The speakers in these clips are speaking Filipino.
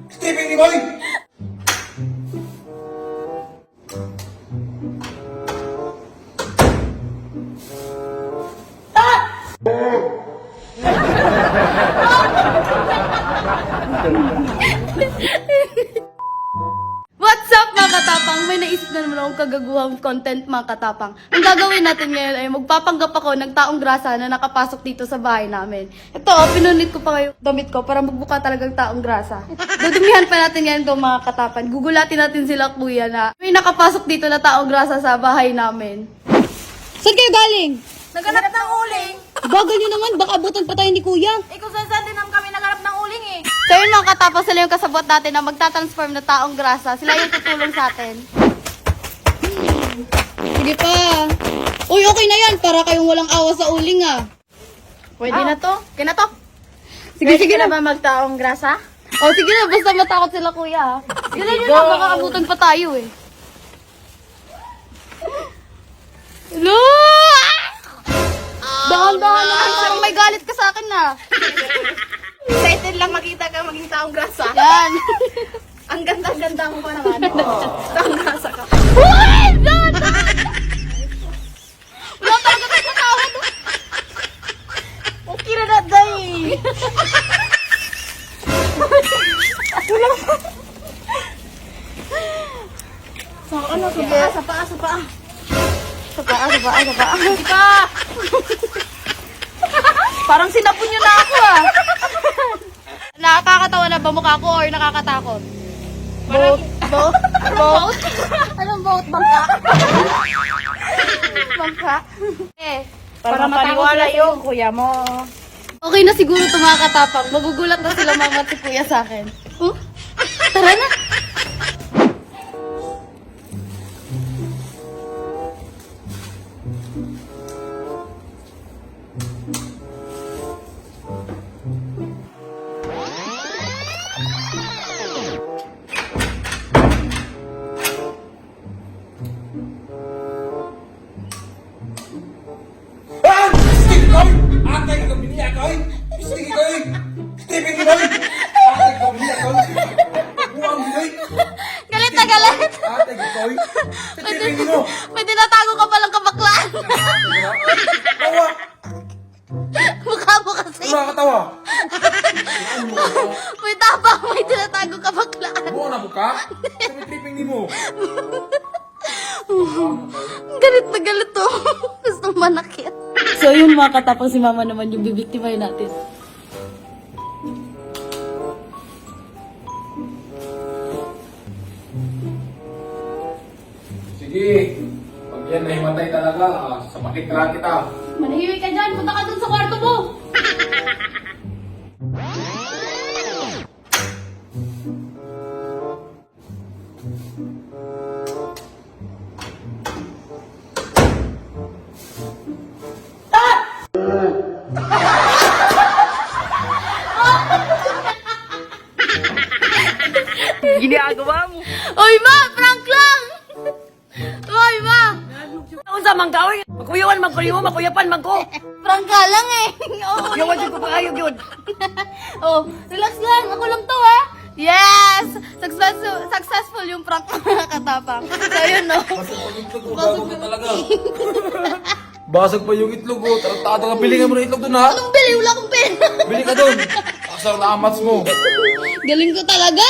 Stephen Nimoy! What's up mga katapang? May naisip na naman akong kagaguhang content mga katapang. Ang gagawin natin ngayon ay magpapanggap ako ng taong grasa na nakapasok dito sa bahay namin. Ito, pinunit ko pa ngayon damit ko para magbuka talagang taong grasa. Dudumihan pa natin yan itong mga katapang. Gugulatin natin sila kuya na may nakapasok dito na taong grasa sa bahay namin. Saan kayo galing? Naghanap ng uling. Bagal nyo naman, baka abutan pa tayo ni kuya. Kung saan din naman kami naghanap ng uling eh. So yun mga katapang, sila yung kasabot natin na magtatransform na taong grasa. Sila yung tutulong sa atin. Sige pa. Uy, okay na yan. Para kayong walang awa sa uling ah. Pwede na to? Okay na to? Sige na na. ba magtaong grasa? Oh, sige na. Basta matakot sila kuya. Sige nyo go. na. Baka abutan pa tayo eh. Hello! Dahan-dahan naman. Parang may galit ka sa akin na. Excited lang makita ka maging taong grasa. Yan. Ang ganda-ganda mo pa naman. Taong grasa ka. Uy! Dahan! Wala talaga tayo matawad. Okay na na, day. So, ano? Sige. Sa paa. Sa paa. Hindi ka. Parang sinapon nyo na ako ah. Nakakatawa na ba mukha ko or nakakatakot? Boat. Boat? Anong boat? Bangka? Bangka? Para mapaniwala yung kuya mo. Okay na siguro ito mga katapang. Magugulat na sila mama at si kuya sa akin. Huh? Tara na! Ah! Stephen Nimoy! Atay ka biniya ko eh! Stephen Nimoy! Atay ka biniya ko Buang Nimoy! Galit na galit! Atay ka ko Stephen Nimoy! May tinatago ka palang kabaklaan. Tawa! Mukha mo kasi. Wala ka tawa! May tapang, may tinatago kabaklaan. Buang na buka? Stephen Nimoy! Galit na galit to. Gusto manakit. So yun mga katapang, si mama naman yung bibiktimahin natin. Sige! Pag yan nahimatay talaga, sa makikira kita. Manahimik ka dyan, punta ka dun sa kwarto mo. Ginagawa mo. Oy ma, prank lang! Oy ma! Kung sa manggawin, makuyawan, makuyapan, magko. Prank ka lang eh. Oo, Yawan yun ko pangayog yun. oh, relax lang. Ako lang to ha. Yes! Successful yung prank mga katapang. So yun no. Basag pa yung itlog, gago ka talaga. Basag pa yung itlog, oh. Tarantado ka, bilingan mo na itlog dun, ha? Anong bili? Wala akong pera. Bili ka dun. Asal na amats mo. Galing ko talaga.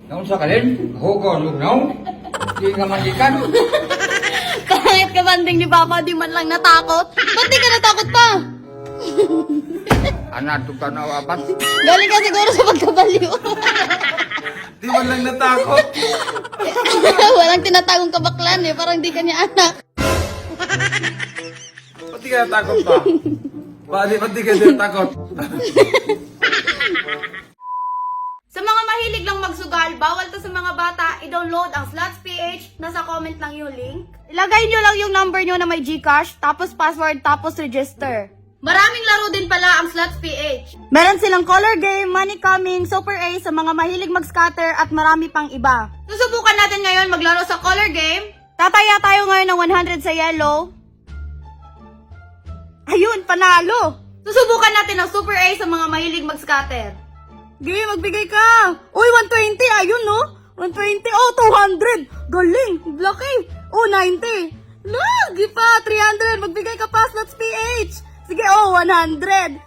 Naon sa kalin, hugo lugnaw, di nga mandikan. Kahit kabanding ni Papa, di man lang natakot. Ba't di ka natakot pa? Anak tu tanaw apat. Galing ka siguro sa pagkabaliw. Di man lang natakot. Walang tinatagong kabaklan eh. Parang di kanya anak. Ba't di ka natakot pa? Ba't di ka natakot? Sa mga mahilig lang magsugal, bawal to sa mga bata, i-download ang Slots PH. Nasa comment lang yung link. Ilagay nyo lang yung number nyo na may GCash, tapos password, tapos register. Maraming laro din pala ang Slots PH. Meron silang color game, money coming, super A sa mga mahilig mag-scatter at marami pang iba. Susubukan natin ngayon maglaro sa color game. Tataya tayo ngayon ng 100 sa yellow. Ayun, panalo! Susubukan natin ang super A sa mga mahilig mag-scatter. Game, magbigay ka! Uy, 120! Ayun, no? 120! Oh, 200! Galing! Laki! Oh, 90! Lagi pa! 300! Magbigay ka pa, Slots PH! Sige, oh, 100!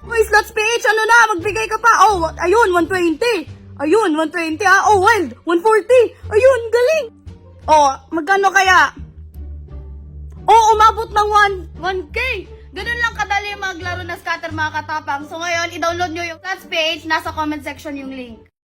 Uy, Slots PH, ano na? Magbigay ka pa! Oh, ayun, 120! Ayun, 120 ah! Oh, wild! 140! Ayun, galing! Oh, magkano kaya? Oh, umabot ng 1K! Ganun lang kadali maglaro na scatter mga katapang. So ngayon, i-download nyo yung Slots PH, nasa comment section yung link.